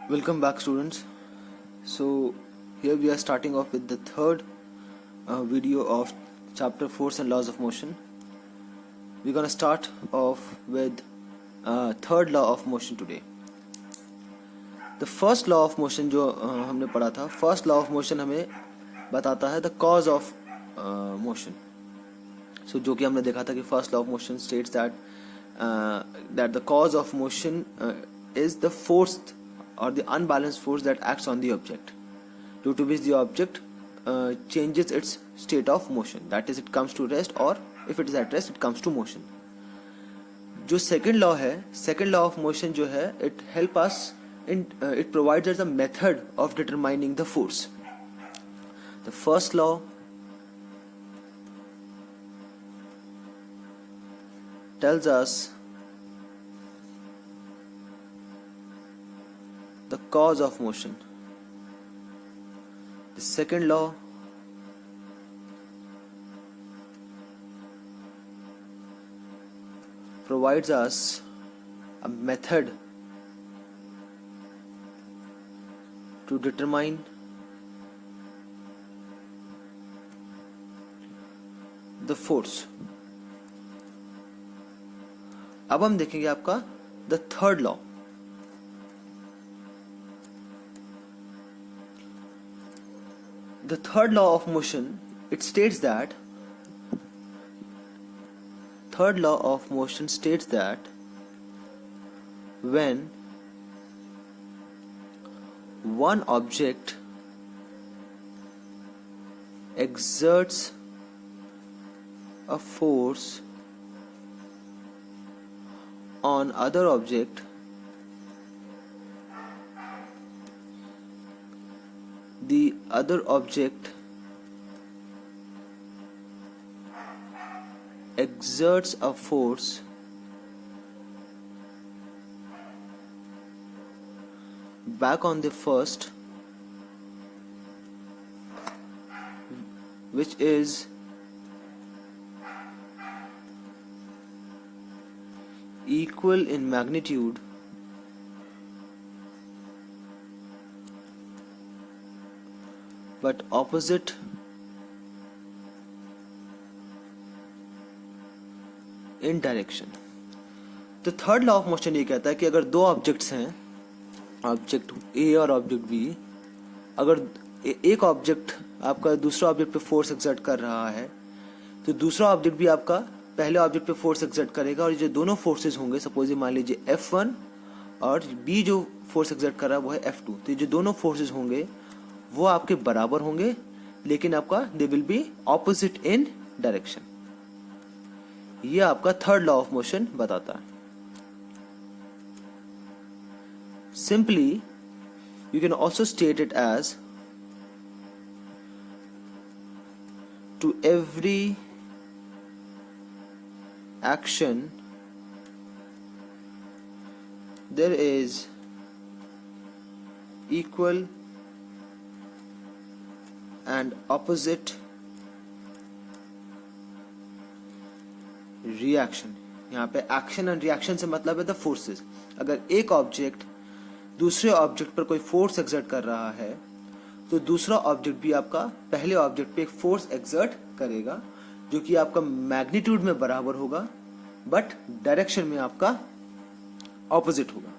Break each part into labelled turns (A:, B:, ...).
A: Welcome back, students. So here we are starting off with the third video of chapter Force and Laws of Motion. We're gonna start off with third law of motion today. The first law of motion जो हमने पढ़ा था, first law of motion हमें बताता है the cause of motion. So जो कि हमने देखा था कि first law of motion states that the cause of motion is the force or the unbalanced force that acts on the object, due to which the object changes its state of motion. That is, it comes to rest, or if it is at rest, it comes to motion. जो second law है, second law of motion जो है, it help us in it provides us a method of determining the force. The first law tells us the cause of motion. The second law provides us a method to determine the force. अब हम देखेंगे आपका the third law. The third law of motion, it states that third law of motion states that when one object exerts a force on other object, the other object exerts a force back on the first, which is equal in magnitude but opposite in direction. तो third law of motion ये कहता है कि अगर दो objects हैं, object A और object B, अगर एक ऑब्जेक्ट आपका दूसरा ऑब्जेक्ट पे फोर्स एक्सर्ट कर रहा है तो दूसरा ऑब्जेक्ट भी आपका पहले ऑब्जेक्ट पे फोर्स एक्सर्ट करेगा, और ये जो दोनों फोर्सेस होंगे, सपोज मान लीजिए F1 और बी जो फोर्स एक्सर्ट कर रहा है वो है F2, तो ये जो दोनों फोर्सेस होंगे वो आपके बराबर होंगे, लेकिन आपका they will be opposite in direction. ये आपका थर्ड लॉ ऑफ मोशन बताता है. Simply you can also state it as to every action there is equal and opposite reaction. यहाँ पे एक्शन एंड रिएक्शन से मतलब है द फोर्सेस. अगर एक ऑब्जेक्ट दूसरे ऑब्जेक्ट पर कोई फोर्स एक्सर्ट कर रहा है तो दूसरा ऑब्जेक्ट भी आपका पहले ऑब्जेक्ट पे एक फोर्स एक्सर्ट करेगा, जो कि आपका मैग्नीट्यूड में बराबर होगा बट डायरेक्शन में आपका ऑपोजिट होगा.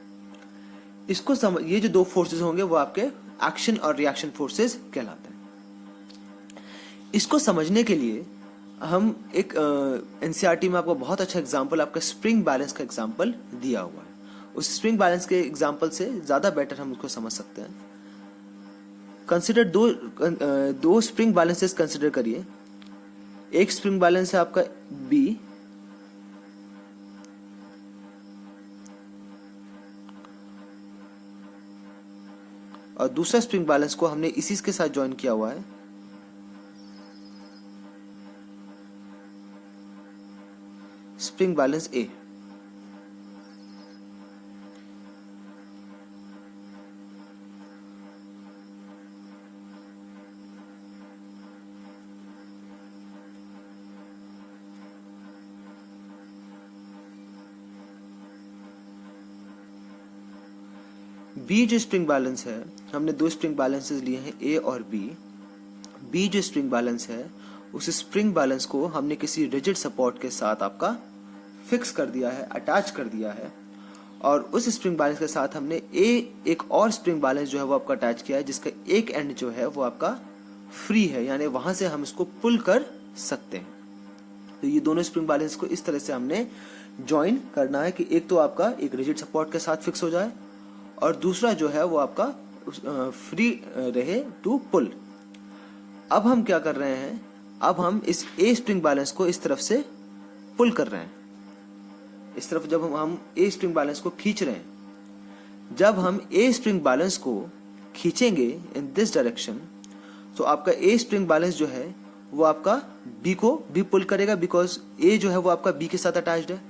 A: इसको ये जो दो फोर्सेस होंगे वो आपके एक्शन और रिएक्शन फोर्सेस कहलाते हैं. इसको समझने के लिए हम एक एनसीईआरटी में आपको बहुत अच्छा एग्जांपल, आपका स्प्रिंग बैलेंस का एग्जांपल दिया हुआ है. उस स्प्रिंग बैलेंस के एग्जांपल से ज्यादा बेटर हम उसको समझ सकते हैं. कंसिडर दो स्प्रिंग बैलेंसेस कंसिडर करिए. एक स्प्रिंग बैलेंस है आपका B और दूसरा स्प्रिंग बैलेंस को हमने इसी के साथ ज्वाइन किया हुआ है स्प्रिंग बैलेंस A. बी जो स्प्रिंग बैलेंस है, हमने दो स्प्रिंग बैलेंसेस लिए हैं ए और बी। बी जो स्प्रिंग बैलेंस है, उस स्प्रिंग बैलेंस को हमने किसी रिजिड सपोर्ट के साथ आपका फिक्स कर दिया है, अटैच कर दिया है, और उस स्प्रिंग बैलेंस के साथ हमने एक और स्प्रिंग बैलेंस जो है वो आपका अटैच किया है, जिसका एक एंड जो है वो आपका फ्री है, यानी वहां से हम इसको पुल कर सकते हैं। तो ये दोनों स्प्रिंग बैलेंस को इस तरह से हमने ज्वाइन करना है कि एक तो आपका एक रिजिड सपोर्ट के साथ फिक्स हो जाए और दूसरा जो है वो आपका फ्री रहे टू पुल। अब हम क्या कर रहे हैं, अब हम इस ए स्प्रिंग बैलेंस को इस तरफ से पुल कर रहे हैं। इस तरफ जब हम ए स्प्रिंग बैलेंस को खींच रहे हैं, जब हम ए स्प्रिंग बैलेंस को खींचेंगे इन दिस डायरेक्शन, तो आपका ए स्प्रिंग बैलेंस जो है वो आपका बी को भी पुल करेगा, बिकॉज ए जो है वो आपका बी के साथ अटैच्ड है।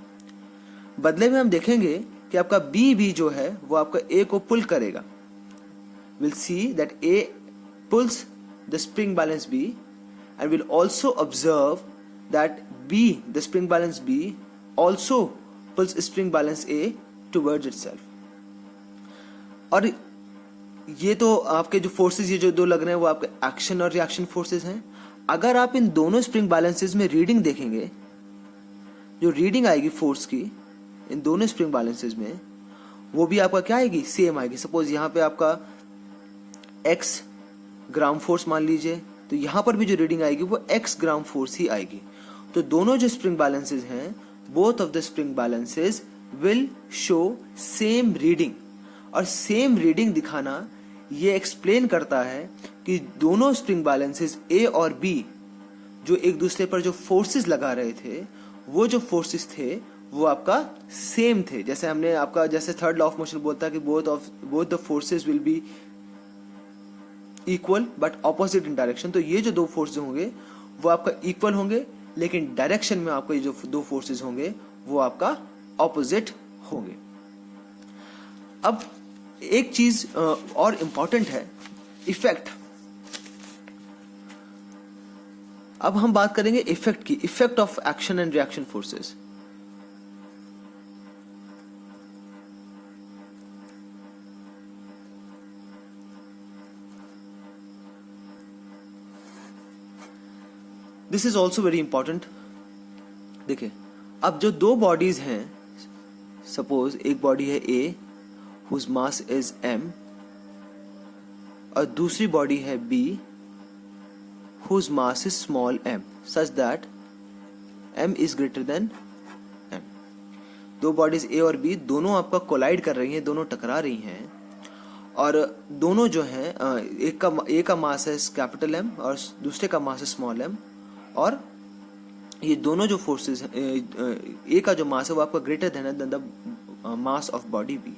A: बदले में हम देखेंगे कि आपका बी भी जो है वो आपका ए को पुल करेगा। Will see that A pulls the spring balance B, and we'll also observe that B, the spring balance B, also pulls spring balance A towards itself. और ये तो आपके जो फोर्सेस ये जो दो लग रहे हैं वो आपके एक्शन और रिएक्शन फोर्सेस हैं। अगर आप इन दोनों स्प्रिंग बैलेंसेस में रीडिंग देखेंगे, जो रीडिंग आएगी फोर्स की इन दोनों स्प्रिंग बैलेंसेस में, वो भी आपका क्या आएगी, सेम आएगी। सपोज यहाँ पे आपका x ग्राम फोर्स मान लीजिए, तो यहां पर भी जो रीडिंग आएगी वो x ग्राम फोर्स ही आएगी। तो दोनों जो स्प्रिंग बैलेंसेस हैं, both of the spring balances will show same reading. और सेम रीडिंग दिखाना ये एक्सप्लेन करता है कि दोनों स्प्रिंग बैलेंसेस ए और बी जो एक दूसरे पर जो फोर्सेस लगा रहे थे, वो जो फोर्सेस थे वो आपका सेम थे। जैसे हमने आपका जैसे थर्ड लॉ ऑफ मोशन बोलता है कि both the forces will be equal but opposite in direction. तो ये जो दो फोर्सेस होंगे वो आपका इक्वल होंगे, लेकिन डायरेक्शन में आपको ये जो दो फोर्सेस होंगे वो आपका ऑपोजिट होंगे। अब एक चीज और इंपॉर्टेंट है, इफेक्ट। अब हम बात करेंगे इफेक्ट की, effect of action and reaction forces. This is also very important. देखिए, अब जो दो बॉडीज हैं, सपोज एक बॉडी है A whose mass is m, और दूसरी बॉडी है b whose mass is small m, such that m is greater than m। दो बॉडीज ए और b दोनों आपका कोलाइड कर रही हैं, दोनों टकरा रही हैं, और दोनों जो हैं एक का मास है कैपिटल M और दूसरे का मास है स्मॉल m, और ये दोनों जो फोर्सेस ए का जो मास है वो आपका greater than the mass of body B.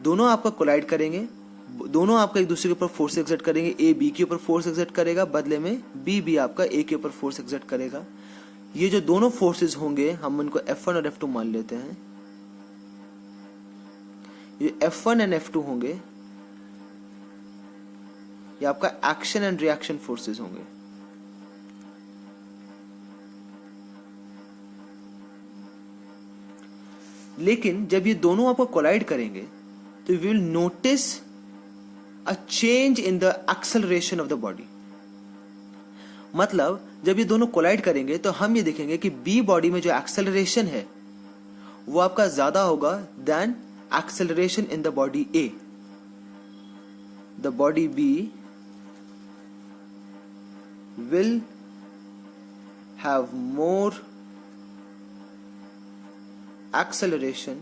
A: दोनों आपका कोलाइड करेंगे, दोनों आपका एक दूसरे के ऊपर फोर्स एक्सर्ट करेंगे। ए बी के ऊपर फोर्स एक्सर्ट करेगा, बदले में बी भी आपका ए के ऊपर फोर्स एक्सर्ट करेगा। ये जो दोनों फोर्सेस होंगे हम उनको F1 और F2 मान लेते हैं। ये F1 एंड F2 होंगे, ये आपका एक्शन एंड रिएक्शन फोर्सेस होंगे। लेकिन जब ये दोनों आपको कोलाइड करेंगे तो we will notice a change in the acceleration of the body. मतलब जब ये दोनों कोलाइड करेंगे तो हम ये देखेंगे कि बी बॉडी में जो एक्सेलरेशन है वो आपका ज्यादा होगा than acceleration in the body A. The body B will have more acceleration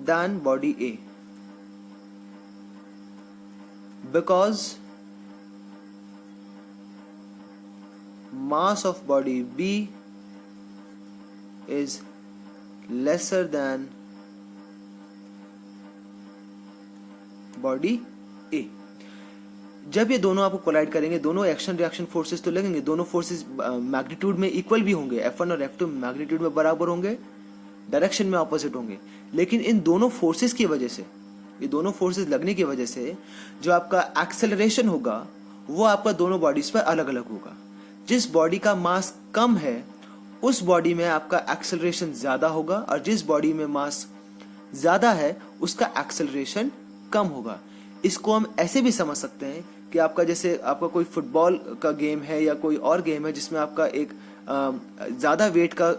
A: than body A, because mass of body B is lesser than body A। जब ये दोनों आपको कोलाइड करेंगे, दोनों एक्शन रिएक्शन फोर्सेस तो लगेंगे, दोनों फोर्सेस मैग्नीट्यूड में इक्वल भी होंगे, F1 और F2 मैग्नीट्यूड में बराबर होंगे, डायरेक्शन में ऑपोजिट होंगे। लेकिन इन दोनों फोर्सेस की वजह से, ये दोनों फोर्सेस लगने की वजह से जो आपका एक्सेलरेशन होगा वो आपका दोनों बॉडीज पर अलग अलग होगा। जिस बॉडी का मास कम है उस बॉडी में आपका एक्सेलरेशन ज्यादा होगा, और जिस बॉडी में मास ज्यादा है उसका एक्सेलरेशन कम होगा। इसको हम ऐसे भी समझ सकते हैं कि आपका जैसे आपका कोई फुटबॉल का गेम है या कोई और गेम है जिसमें आपका एक ज्यादा वेट का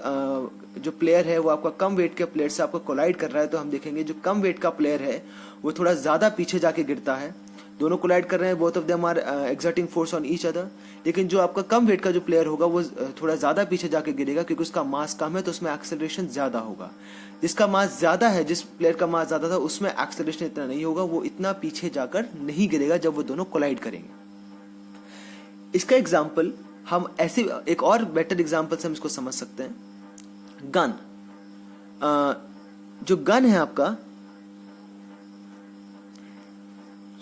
A: जो प्लेयर है वो आपका कम वेट के प्लेयर से आपको कोलाइड कर रहा है, तो हम देखेंगे जो कम वेट का प्लेयर है वो थोड़ा ज्यादा पीछे जाके गिरता है। दोनों कोलाइड कर रहे हैं, both of them are exerting force on each other, लेकिन जो आपका कम वेट का जो प्लेयर होगा वो थोड़ा ज्यादा पीछे जाके गिरेगा क्योंकि उसका मास कम है, तो उसमें एक्सेलरेशन ज्यादा होगा। जिसका मास ज्यादा है, जिस प्लेयर का मास ज्यादा था, उसमें एक्सेलरेशन इतना नहीं होगा, वो इतना पीछे जाकर नहीं गिरेगा जब वो दोनों कोलाइड करेंगे। इसका एग्जाम्पल हम ऐसे एक और बेटर एग्जाम्पल से हम इसको समझ सकते हैं। गन, जो गन है आपका,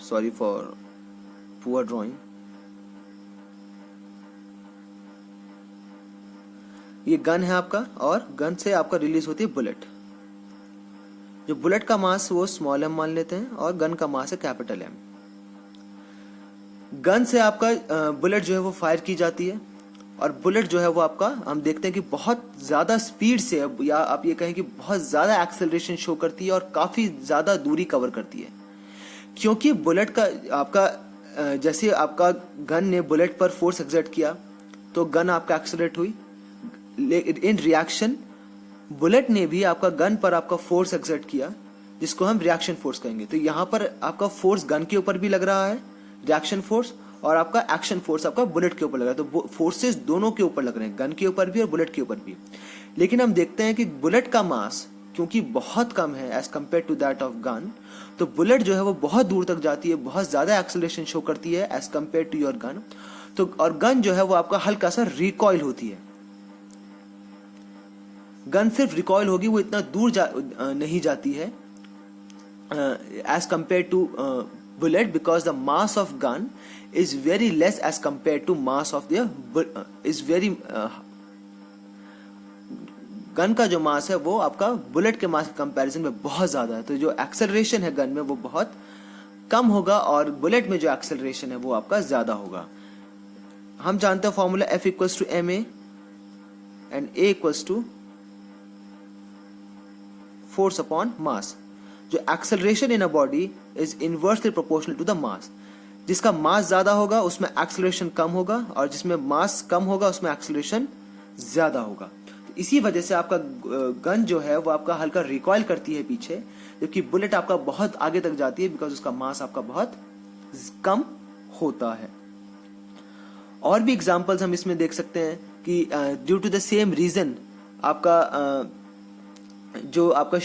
A: सॉरी फॉर पुअर ड्रॉइंग, ये गन है आपका और गन से आपका रिलीज होती है बुलेट। जो बुलेट का मास वो स्मॉल एम मान लेते हैं और गन का मास है कैपिटल एम। गन से आपका बुलेट जो है वो फायर की जाती है और बुलेट जो है वो आपका हम देखते हैं कि बहुत ज्यादा स्पीड से, या आप ये कहें कि बहुत ज्यादा एक्सेलरेशन शो करती है और काफी ज्यादा दूरी कवर करती है, क्योंकि बुलेट का आपका जैसे आपका गन ने बुलेट पर फोर्स एक्सर्ट किया तो गन आपका एक्सेलरेट हुई। इन रिएक्शन बुलेट ने भी आपका गन पर आपका फोर्स एक्सर्ट किया, जिसको हम रिएक्शन फोर्स कहेंगे। तो यहाँ पर आपका फोर्स गन के ऊपर भी लग रहा है, रिएक्शन फोर्स, और आपका एक्शन फोर्स आपका बुलेट के ऊपर लग रहा है। तो फोर्सेस दोनों के ऊपर लग रहे हैं, गन के ऊपर भी और बुलेट के ऊपर भी। लेकिन हम देखते हैं कि बुलेट का मास क्योंकि बहुत कम है as compare to that of gun, तो बुलेट जो है वो बहुत दूर तक जाती है, बहुत ज्यादा एक्सेलरेशन शो करती है as compare to your gun. तो और गन जो है वो आपका हल्का सा रिकॉइल होती है। गन सिर्फ रिकॉइल होगी, वो इतना दूर नहीं जाती है as compare to bullet, because the mass of gun is very less as compare to mass of the is very gun का जो मास है वो आपका बुलेट के मास के कंपैरिजन में बहुत ज्यादा है। तो जो एक्सेलरेशन है गन में वो बहुत कम होगा और बुलेट में जो एक्सेलरेशन है वो आपका ज्यादा होगा। हम जानते हैं formula F equals to ma and A equals to force upon mass. जो acceleration in a body is inversely proportional to the mass. जिसका मास ज्यादा होगा उसमें एक्सेलरेशन कम होगा और जिसमें मास कम होगा उसमें एक्सेलरेशन ज्यादा होगा। तो इसी वजह से आपका गन जो है वो आपका हल्का रिकॉइल करती है पीछे, जबकि बुलेट आपका बहुत आगे तक जाती है बिकॉज उसका मास आपका बहुत कम होता है। और भी एग्जांपल्स हम इसमें देख सकते हैं कि due to the same reason आपका जो आपका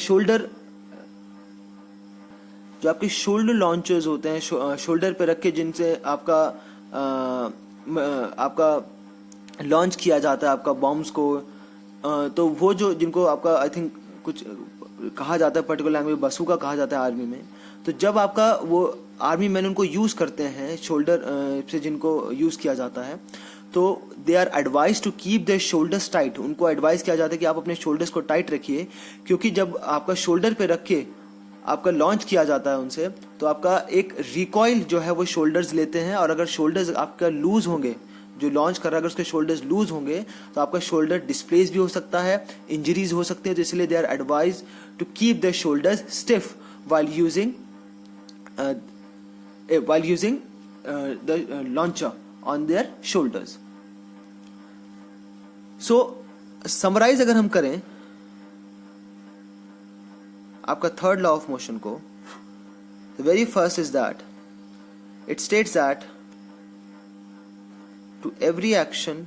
A: आपके शोल्डर लॉन्चर्स होते हैं, शोल्डर पे रख के जिनसे आपका लॉन्च किया जाता है आपका बॉम्ब्स को, तो वो जो जिनको आपका आई थिंक कुछ कहा जाता है पर्टिकुलर लैंग्वेज बसूका कहा जाता है आर्मी में। तो जब आपका वो आर्मी मैन उनको यूज करते हैं शोल्डर से जिनको यूज किया जाता है, तो they are advise to keep their shoulders tight. उनको एडवाइस किया जाता है कि आप अपने शोल्डर्स को टाइट रखिए, क्योंकि जब आपका शोल्डर पे रख के आपका लॉन्च किया जाता है उनसे, तो आपका एक रिकॉइल जो है वो शोल्डर्स लेते हैं, और अगर शोल्डर्स आपका लूज होंगे, जो लॉन्च कर रहा है अगर उसके शोल्डर्स लूज होंगे तो आपका शोल्डर डिस्प्लेस भी हो सकता है, इंजरीज हो सकती है। तो इसलिए they are advise to keep the shoulders stiff while using the launcher on their shoulders. So summarize अगर हम करें आपका थर्ड लॉ ऑफ मोशन को, the very first is that it states that to every action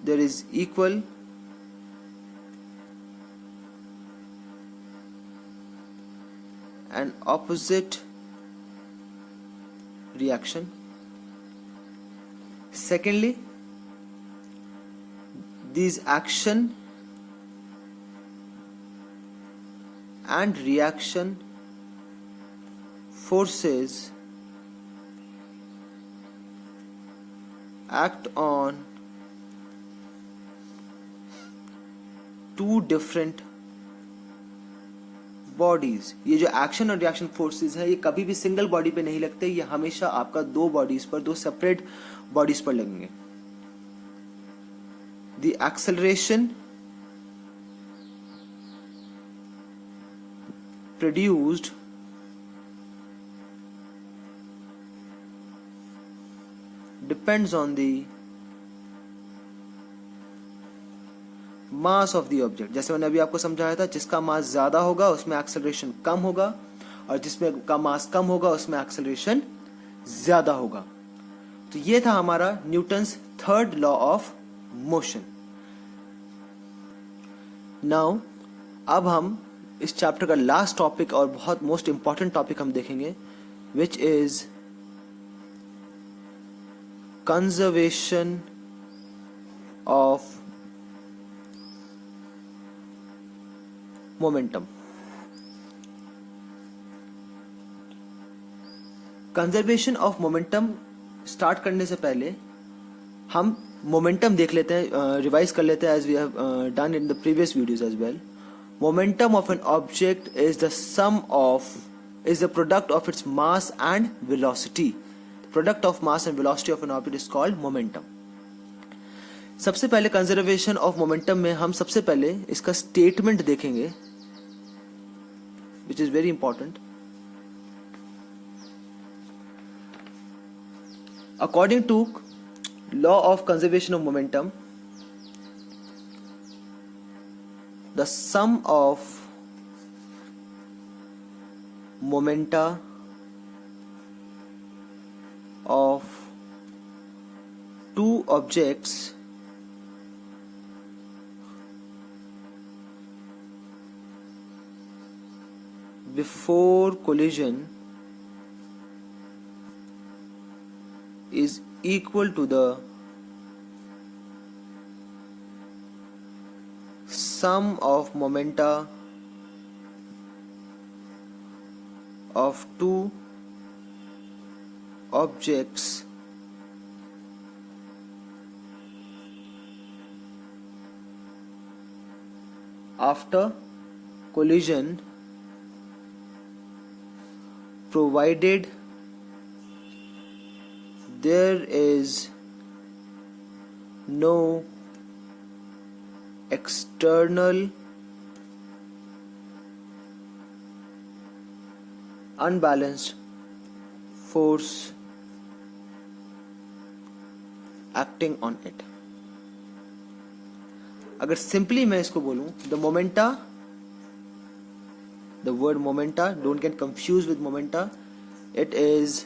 A: there is equal and opposite reaction. Secondly, these action and reaction forces act on two different bodies. ये जो action और reaction forces है ये कभी भी single body पे नहीं लगते, ये हमेशा आपका दो बॉडीज पर, दो सेपरेट बॉडीज पर लगेंगे। The acceleration produced depends on the mass of the object. जैसे मैंने अभी आपको समझाया था, जिसका मास ज्यादा होगा उसमें एक्सेलरेशन कम होगा, और जिसमें का मास कम होगा उसमें एक्सेलरेशन ज्यादा होगा। तो ये था हमारा Newton's third law of motion. Now अब हम इस चैप्टर का लास्ट टॉपिक और बहुत मोस्ट इंपॉर्टेंट टॉपिक हम देखेंगे, which is conservation of momentum. Conservation of momentum start करने से पहले हम मोमेंटम देख लेते हैं, रिवाइज कर लेते हैं, as we have done in the previous videos as well. Momentum of an object is the sum of is the product of its mass and velocity. Product of mass and velocity of an object is called momentum. सबसे पहले conservation of momentum में हम सबसे पहले इसका statement देखेंगे, which is very important. According to law of conservation of momentum, the sum of momenta of two objects before collision is equal to the sum of momenta of two objects after collision, provided there is no external unbalanced force acting on it. अगर सिंपली मैं इसको बोलूं, the momenta, the word momenta, don't get confuse with momenta, it is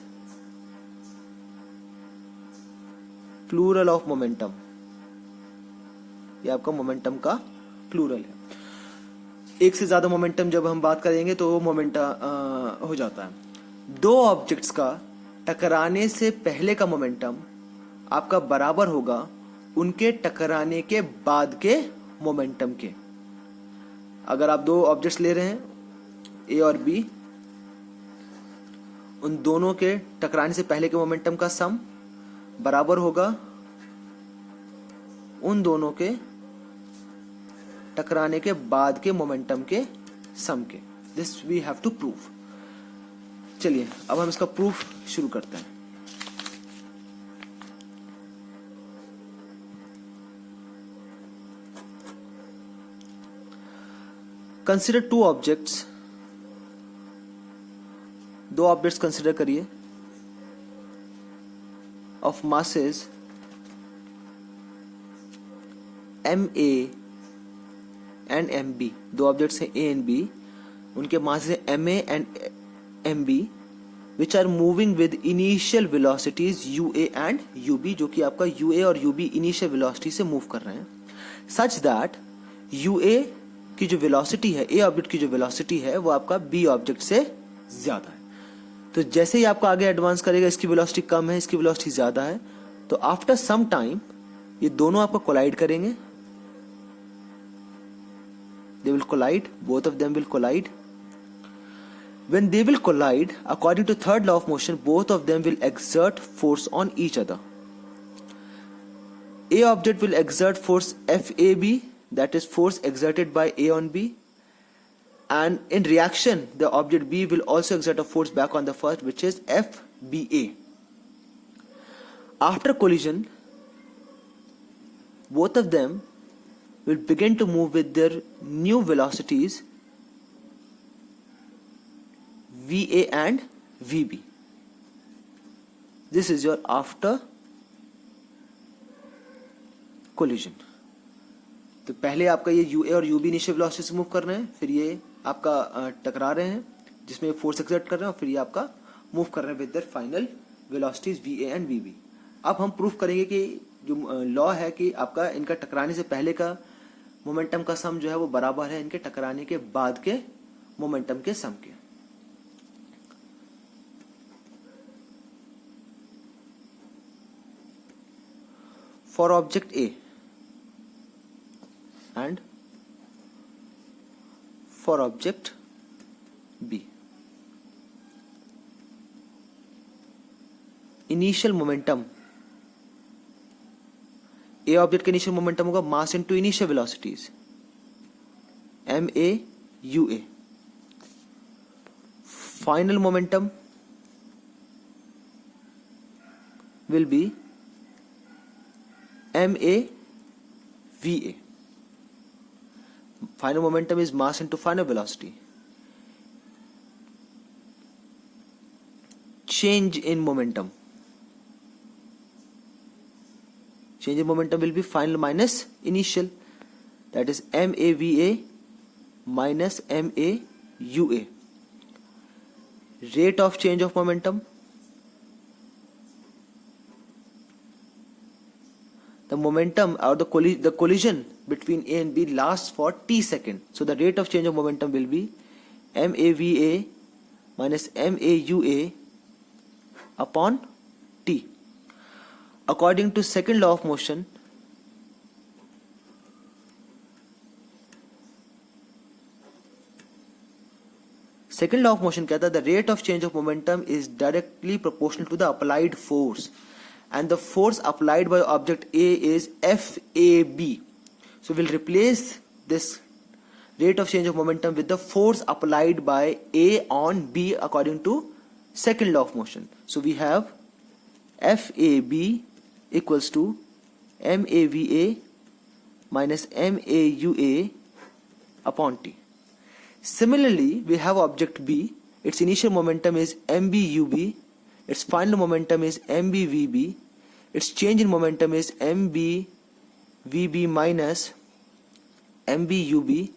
A: plural of momentum. ये आपका momentum का plural है। एक से ज्यादा मोमेंटम जब हम बात करेंगे तो वो मोमेंटा हो जाता है। दो ऑब्जेक्ट्स का टकराने से पहले का मोमेंटम आपका बराबर होगा उनके टकराने के बाद के मोमेंटम के। अगर आप दो ऑब्जेक्ट्स ले रहे हैं, ए और बी, उन दोनों के टकराने से पहले के मोमेंटम का सम बराबर होगा उन दोनों के टकराने के बाद के मोमेंटम के सम के। This we have to prove. चलिए अब हम इसका प्रूफ शुरू करते हैं। कंसिडर टू ऑब्जेक्ट्स, दो ऑब्जेक्ट्स कंसिडर करिए, of masses MA and MB। दो ऑब्जेक्ट्स हैं A एंड B, उनके मास है MA and MB, which are moving with initial velocities UA and UB, जो कि आपका UA और UB इनिशियल वेलोसिटी से मूव कर रहे हैं, सच दैट UA की जो वेलोसिटी है, A ऑब्जेक्ट की जो वेलोसिटी है, वो आपका B ऑब्जेक्ट से ज्यादा है। तो जैसे ही आपका आगे एडवांस करेगा, इसकी वेलोसिटी कम है, इसकी वेलोसिटी ज्यादा है, तो आफ्टर सम टाइम ये दोनों आपको कोलाइड करेंगे। They will collide, both of them will collide. When they will collide, according to third law of motion, both of them will exert force on each other. A object will exert force FAB, that is force exerted by A on B, and in reaction the object B will also exert a force back on the first, which is FBA. After collision, both of them will begin to move with their new velocities VA and VB. This is your after collision. तो पहले आपका ये UA और UB initial velocity से move कर रहे हैं, फिर ये आपका टकरा रहे हैं जिसमें फोर्स एक्सर्ट कर रहे हैं, और फिर ये आपका मूव कर रहे हैं with their final velocities VA and VB. अब हम प्रूफ करेंगे कि जो लॉ है कि आपका इनका टकराने से पहले का मोमेंटम का सम जो है वो बराबर है इनके टकराने के बाद के मोमेंटम के सम के. For object A and for object B, initial momentum A object का इनिशियल मोमेंटम होगा mass into initial velocities MAUA. Final momentum will be MAVA. Final momentum is mass into final velocity. Change in momentum. Change in momentum will be final minus initial. That is MAVA minus MAUA. Rate of change of momentum. The momentum or the collision between A and B lasts for t seconds. So the rate of change of momentum will be MAVA minus MAUA upon t. According to second law of motion, कहता है the rate of change of momentum is directly proportional to the applied force. And the force applied by object A is FAB. So we'll replace this rate of change of momentum with the force applied by A on B according to second law of motion. So we have FAB equals to MAVA minus MAUA upon T. Similarly, we have object B. Its initial momentum is MBUB. Its final momentum is MBVB. Its change in momentum is MBVB minus MBUB.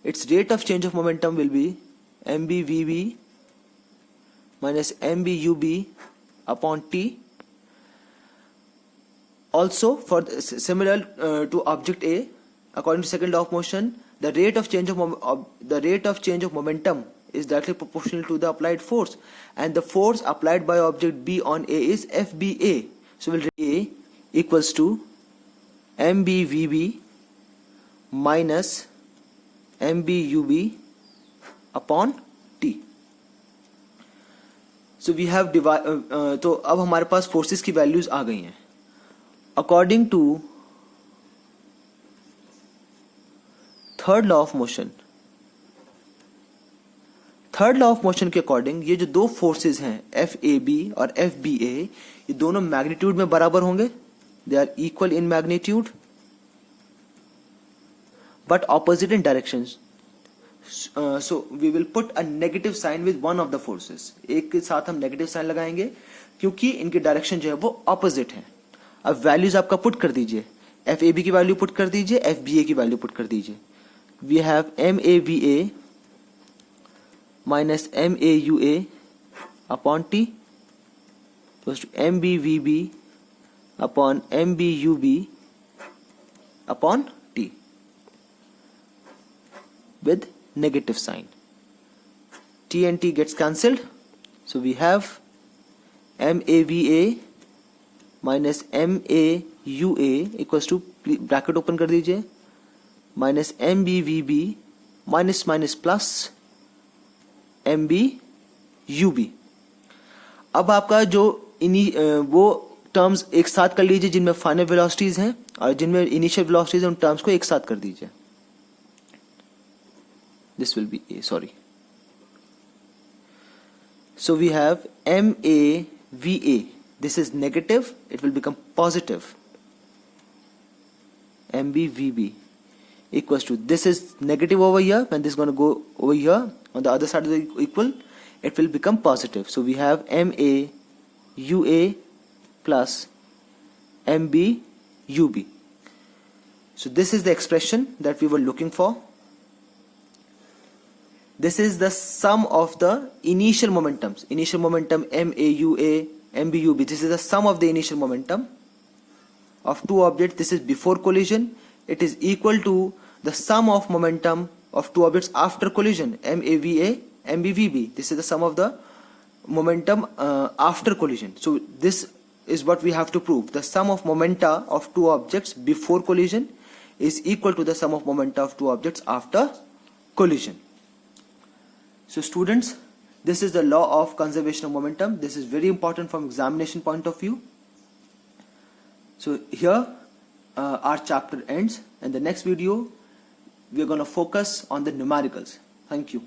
A: Its rate of change of momentum will be MBVB minus MBUB upon T. Also, for similar to object A, according to second law of motion, the rate of change of momentum is directly proportional to the applied force, and the force applied by object B on A is FBA. So we'll write A equals to MBVB minus MBUB upon T. So we have तो अब हमारे पास forces की values आ गई हैं. According to third law of motion, के according ये जो दो फोर्सेस हैं FAB और FBA, ये दोनों मैग्नीट्यूड में बराबर होंगे. They are equal in magnitude but opposite in direction. So we will put a negative sign with one of the forces. एक के साथ हम नेगेटिव साइन लगाएंगे क्योंकि इनकी डायरेक्शन जो है वो ऑपोजिट है. अब वैल्यूज आपका पुट कर दीजिए. FAB की वैल्यू पुट कर दीजिए, FBA की वैल्यू पुट कर दीजिए. We have MAVA minus MAUA upon T equals to MBVB upon MBUB upon T with negative sign. T and T gets cancelled. So we have MAVA minus MAUA equals to, bracket open कर दीजिए, minus MBVB minus minus plus MBUB. अब आपका जो वो terms एक साथ कर लीजिए जिनमें फाइनल वेलोसिटीज हैं और जिनमें इनिशियल वेलोसिटीज हैं, उन टर्म्स को एक साथ कर दीजिए. This will be A, sorry. So we have MAVA. This is negative, it will become positive. MBVB equals to, this is negative over here, and this is going to go over here on the other side of the equal. it will become positive. So we have MA UA plus MB UB. So this is the expression that we were looking for. This is the sum of the initial momentums. Initial momentum MAUA, MBUB. This is the sum of the initial momentum of two objects. This is before collision. It is equal to the sum of momentum of two objects after collision, MAVA, MBVB. This is the sum of the momentum after collision. So this is what we have to prove. The sum of momenta of two objects before collision is equal to the sum of momenta of two objects after collision. So students, this is the law of conservation of momentum. This is very important from examination point of view. So here our chapter ends. In the next video we are going to focus on the numericals. Thank you.